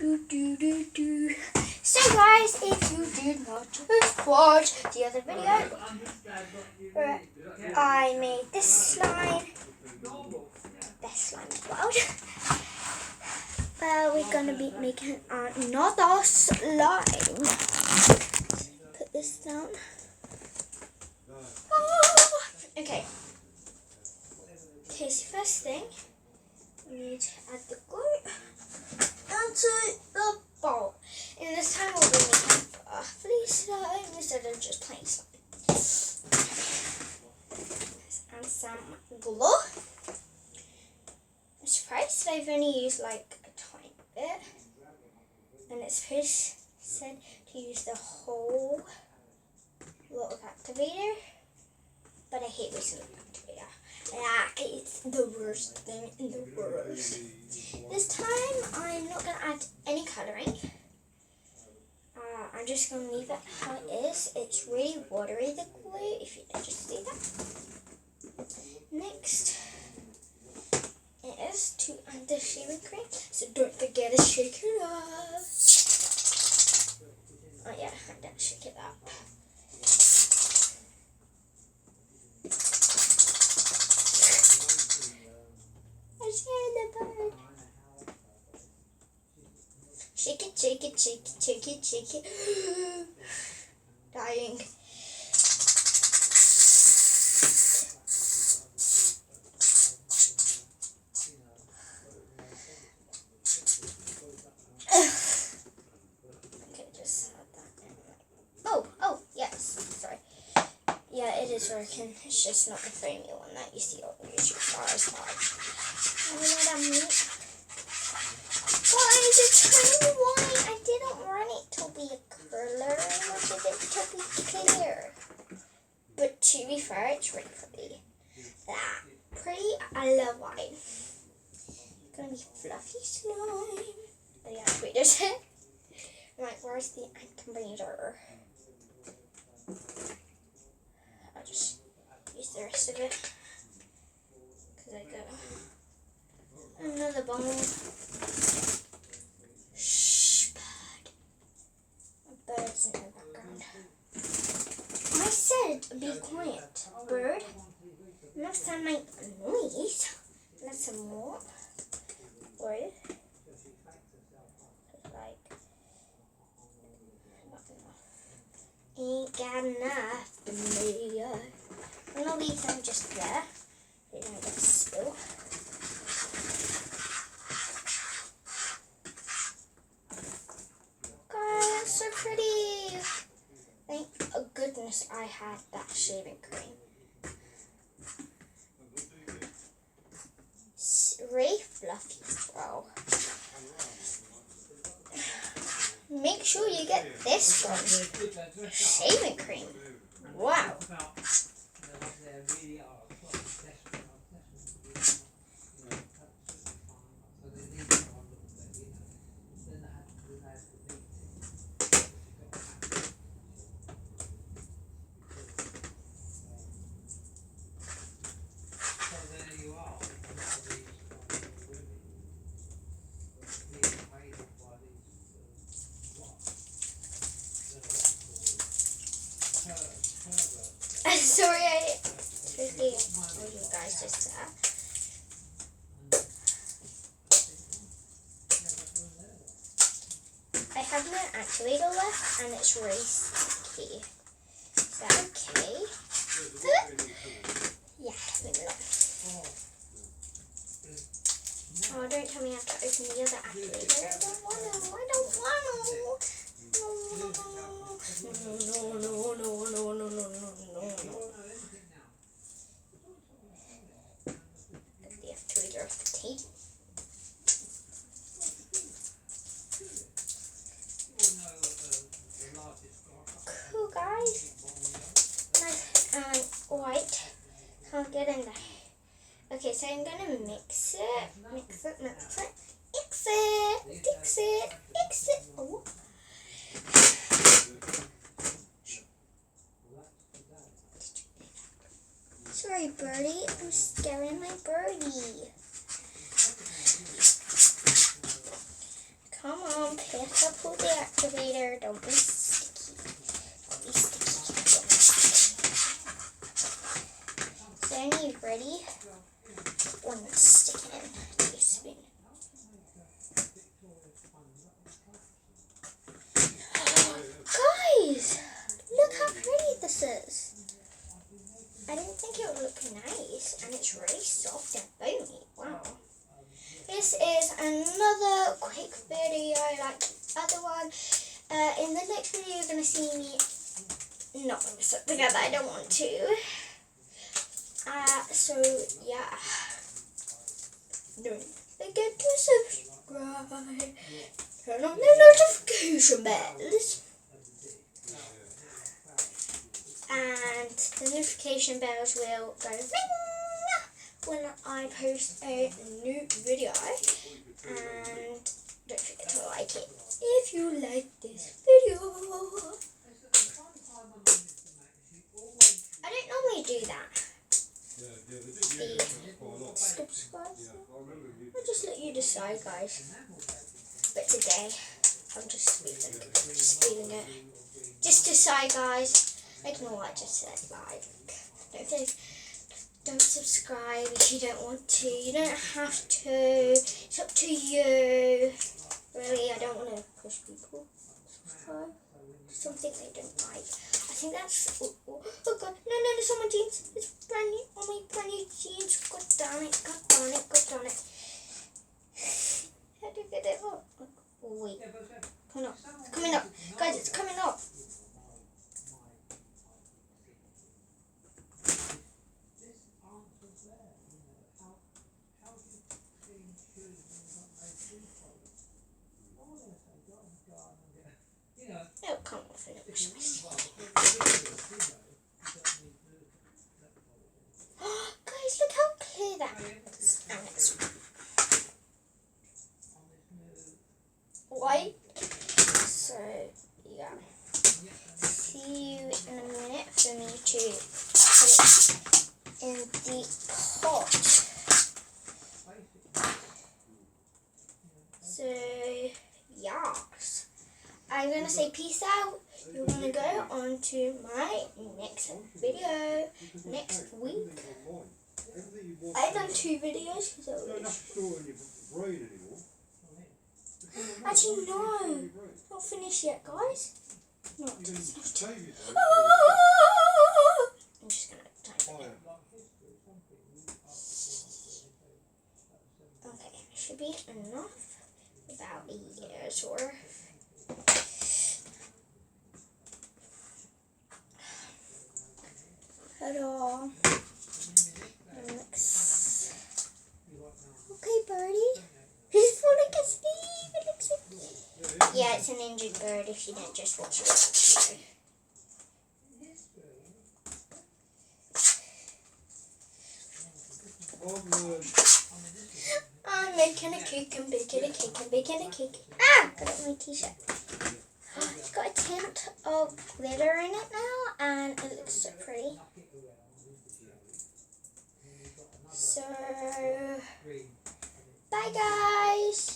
So guys, if you did not just watch the other video where I made this slime, world, well, we're gonna be making another slime. Put this down. Oh, okay. Okay, so first thing, we need to add the glue onto the bowl. And this time we'll be making bubbly slime instead of just plain slime. Let's add some glue. I'm surprised that I've only used like a tiny bit. And it's supposed said to use the whole lot of activator. But I hate wasting activator. It's the worst thing in the world. This time I'm not going to add any colouring. I'm just going to leave it how it is. It's really watery, the glue, if you don't just see that. Next is to add the shaving cream. So don't forget to shake it up. Oh yeah, I didn't shake it up. I scared the bird. Shake it, shake it, shake it, shake it, shake it. Dying. Okay, just add that in. Oh, yes, sorry. Yeah, it is working. It's just not the framey one that you see on YouTube stars hard. You know what I mean? Guys, it's turning white. I didn't want it to be a color. I wanted it to be clear. But to be fair, it's really pretty. That pretty, I love white. It's gonna be fluffy slime. Oh yeah, wait, there's it. Right, where's the activator? I'll just use the rest of it. Because I got another bone. Shh, bird. A bird's in the background. I said be quiet, bird. Next time make a noise. That's some more. Word. Like, not enough. Ain't got enough for me. I'm gonna leave them just there. They don't get spilled. God, so pretty. Thank goodness I had that shaving cream. It's really fluffy, bro. Make sure you get this one. Shaving cream. Wow. Sorry, I really told you guys just that. I have my activator left and it's really sticky. Is that okay? Yeah, maybe not. Oh, don't tell me I have to open the other activator. I don't want to. No. Get the activator off the tape. Cool, guys. Nice and white. Can't get in there. Okay, so I'm gonna mix it. Oh. Sorry, birdie. I'm scaring my birdie. Come on, Yes, I pulled the activator. Don't be sticky. Don't be sticky. So are you ready? One stick in a teaspoon. Guys, look how pretty this is. I didn't think it would look nice, and it's really soft and bony. Wow. This is another quick video like the other one. In the next video, you're going to see me not mix it together. I don't want to. So, yeah. Don't forget to subscribe. Turn on the notification bells. And the notification bells will go ring when I post a new video. And don't forget to like it if you like this video. I don't normally do that. The subscribe. I'll just let you decide, guys. But today, I'm just feeling it. Just decide, guys. Ignore what I just said, like, don't subscribe if you don't want to. You don't have to. It's up to you. Really, I don't want to push people to subscribe to something they don't like. I think that's, oh god, no, it's on my jeans. It's brand new, on my brand new jeans. God damn it, god darn it, god darn it. How do you get it up? Oh wait, coming up, guys, it's coming up. It'll come off and it'll wash my skin. Guys, look how clear that is. And it's white. So, yeah. See you in a minute for me to put it in the pot. So, yes. I'm going to say peace out. You're going to go on to my next video next week. I've done 2 videos. Actually, no. Not finished yet, guys. Not. I'm just going to type it. Okay, should be enough. About a year's worth. Ta-da. Mix. Okay, birdie. This one I can see. It looks so cute. Yeah, it's an injured bird if you didn't just watch it. I'm making a cake and baking a cake and baking a cake. Ah! Got it on my t-shirt. It's got a tint of glitter in it now, and it looks so pretty. So, bye guys!